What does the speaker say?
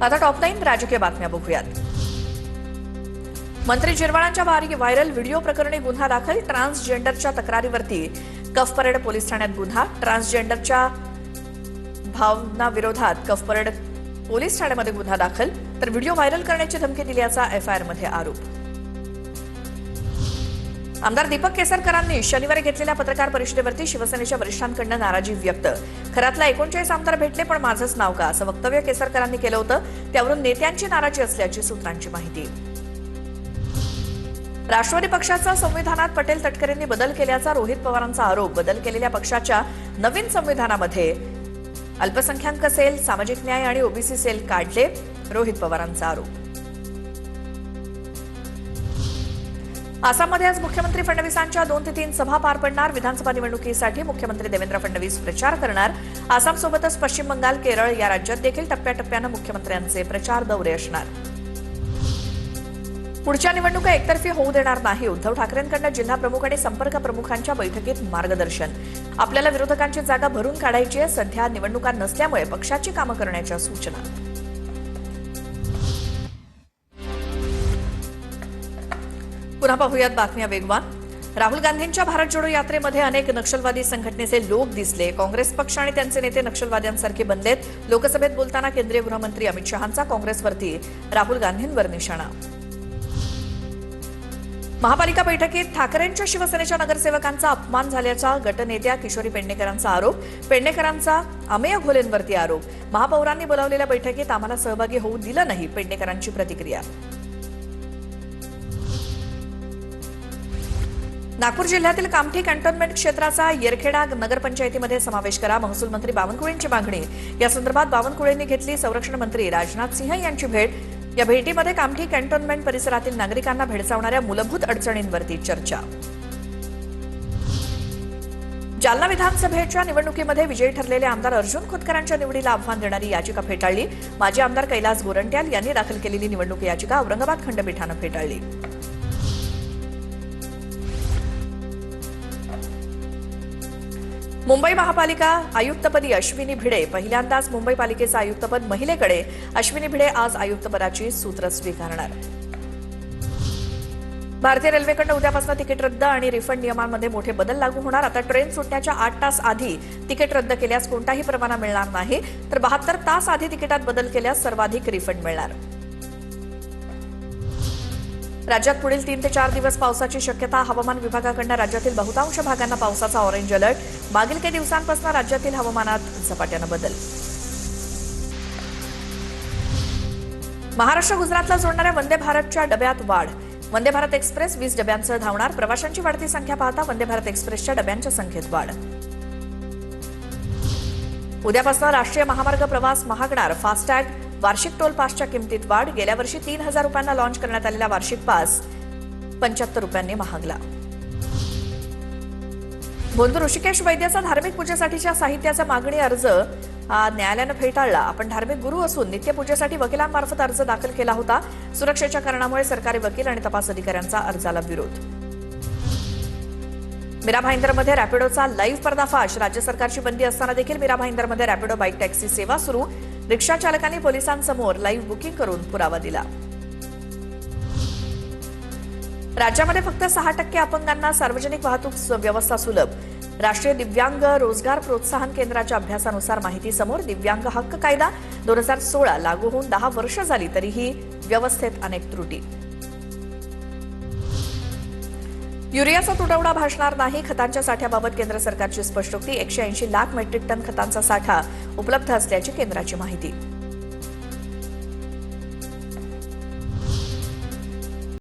आता टॉप 9 राजकीय बातम्या बघूयात। मंत्री जिरवाळांच्या व्हायरल व्हिडिओ प्रकरणी गुन्हा दाखल। ट्रान्सजेंडरच्या तक्रारीवरती कफपरेड पोलीस ठाण्यात गुन्हा। ट्रान्सजेंडरच्या भावनाविरोधात कफपरेड पोलीस ठाण्यामध्ये गुन्हा दाखल, तर व्हिडिओ व्हायरल करण्याची धमकी दिल्याचा एफआयआर मध्ये आरोप। आमदार दीपक केसरकरांनी शनिवारी घेतलेल्या पत्रकार परिषदेवरती शिवसेनेच्या वरिष्ठांकडून नाराजी व्यक्त। खरातला 39 आमदार भेटले पण माझंच नाव का, असं वक्तव्य केसरकरांनी केलं होतं। त्यावरून नेत्यांची नाराजी असल्याची सूत्रांची माहिती। राष्ट्रवादी पक्षाचा संविधानात पटेल तटकरेंनी बदल केल्याचा रोहित पवारांचा आरोप। बदल केलेल्या पक्षाच्या नवीन संविधानामध्ये अल्पसंख्याक सेल, सामाजिक न्याय आणि ओबीसी सेल काढले, रोहित पवारांचा आरोप। आसाममध्ये आज मुख्यमंत्री फडणवीसांच्या 2 ते 3 सभा पार पडणार। विधानसभा निवडणुकीसाठी मुख्यमंत्री देवेंद्र फडणवीस प्रचार करणार। आसामसोबतच पश्चिम बंगाल, केरळ या राज्यात देखील टप्प्याटप्प्यानं मुख्यमंत्र्यांचे प्रचार दौरे असणार। पुढच्या निवडणुका एकतर्फी होऊ देणार नाही। उद्धव ठाकरेंकडून जिल्हा प्रमुख आणि संपर्क प्रमुखांच्या बैठकीत मार्गदर्शन। आपल्याला विरोधकांची जागा भरून काढायची आहे। सध्या निवडणुका नसल्यामुळे पक्षाची कामं करण्याच्या सूचना। पुन्हा पाहूयात बातम्या वेगवान। राहुल गांधींच्या भारत जोडो यात्रेमध्ये अनेक नक्षलवादी संघटनेचे लोक दिसले। काँग्रेस पक्ष आणि त्यांचे नेते नक्षलवाद्यांसारखे बनलेत। लोकसभेत बोलताना केंद्रीय गृहमंत्री अमित शहांचा काँग्रेसवरती राहुल गांधींवर निशाणा। महापालिका बैठकीत ठाकरेंच्या शिवसेनेच्या नगरसेवकांचा अपमान झाल्याचा गटनेत्या किशोरी पेडणेकरांचा आरोप। पेडणेकरांचा अमेय घोलेंवरती आरोप। महापौरांनी बोलावलेल्या बैठकीत आम्हाला सहभागी होऊ दिलं नाही, पेडणेकरांची प्रतिक्रिया। नागपूर जिल्ह्यातील कामठी कॅन्टोन्मेंट क्षेत्राचा येरखेडा नगरपंचायतीमध्ये समावेश करा। महसूल मंत्री बावनकुळेंची मागणी। या संदर्भात बावनकुळेंनी घेतली संरक्षण मंत्री राजनाथ सिंह यांची भेट। या भेटीमध्ये कामठी कॅन्टोन्मेंट परिसरातील नागरिकांना भेडसावणाऱ्या मूलभूत अडचणींवरती चर्चा। जालना विधानसभेच्या निवडणुकीमध्ये विजयी ठरलेले आमदार अर्जुन खोतकरांच्या निवडीला आव्हान देणारी याचिका फेटाळली। माजी आमदार कैलास गोरंट्याल यांनी दाखल केलेली निवडणूक याचिका औरंगाबाद खंडपीठानं फेटाळली। मुंबई महापालिका आयुक्तपदी अश्विनी भिडे। पहिल्यांदाच मुंबई पालिकेचं आयुक्तपद महिलेकडे। अश्विनी भिडे आज आयुक्तपदाची सूत्र स्वीकारणार। भारतीय रेल्वेकडून उद्यापासून तिकीट रद्द आणि रिफंड नियमांमध्ये मोठे बदल लागू होणार। आता ट्रेन सुटण्याच्या 8 तास आधी तिकीट रद्द केल्यास कोणताही परवाना मिळणार नाही, तर 72 तास आधी तिकिटात बदल केल्यास सर्वाधिक रिफंड मिळणार। राज्यात पुढील 3 ते 4 दिवस पावसाची शक्यता। हवामान विभागाकडून राज्यातील बहुतांश भागांना पावसाचा ऑरेंज अलर्ट। मागील काही दिवसांपासून राज्यातील हवामानात झपाट्यानं बदल। महाराष्ट्र गुजरातला जोडणाऱ्या वंदे भारतच्या डब्यात वाढ। वंदे भारत एक्सप्रेस 20 डब्यांसह धावणार। प्रवाशांची वाढती संख्या पाहता वंदे भारत एक्सप्रेसच्या डब्यांच्या संख्येत वाढ। उद्यापासून राष्ट्रीय महामार्ग प्रवास महागणार। फास्टॅग वार्षिक टोल पासच्या किमतीत वाढ। गेल्या वर्षी 3000 रुपयांना लॉन्च करण्यात आलेला वार्षिक पास 75 रुपयांनी महागला। बोंधू ऋषिकेश वैद्याचा धार्मिक पूजेसाठीच्या साहित्याचा मागणी अर्ज न्यायालयानं फेटाळला। आपण धार्मिक गुरु असून नित्यपूजेसाठी वकिलांमार्फत अर्ज दाखल केला होता। सुरक्षेच्या कारणामुळे सरकारी वकील आणि तपास अधिकाऱ्यांचा अर्जाला विरोध। मीरा भाईंदरमध्ये रॅपिडोचा लाईव्ह पर्दाफाश। राज्य सरकारची बंदी असताना देखील मीरा भाईंदरमध्ये रॅपिडो बाईक टॅक्सी सेवा सुरू। रिक्षा चालकांनी पोलिसांसमोर लाईव्ह बुकिंग करून पुरावा दिला। राज्यामध्ये फक्त 6% अपंगांना सार्वजनिक वाहतूक व्यवस्था सुलभ। राष्ट्रीय दिव्यांग रोजगार प्रोत्साहन केंद्राच्या अभ्यासानुसार माहिती समोर। दिव्यांग हक्क कायदा 2016 लागू होऊन 10 वर्ष झाली तरीही व्यवस्थेत अनेक त्रुटी। युरियाचा तुटवडा भासणार नाही। खतांच्या साठ्याबाबत केंद्र सरकारची स्पष्टोक्ती। 180 लाख मेट्रिक टन खतांचा साठा उपलब्ध असल्याची केंद्राची माहिती।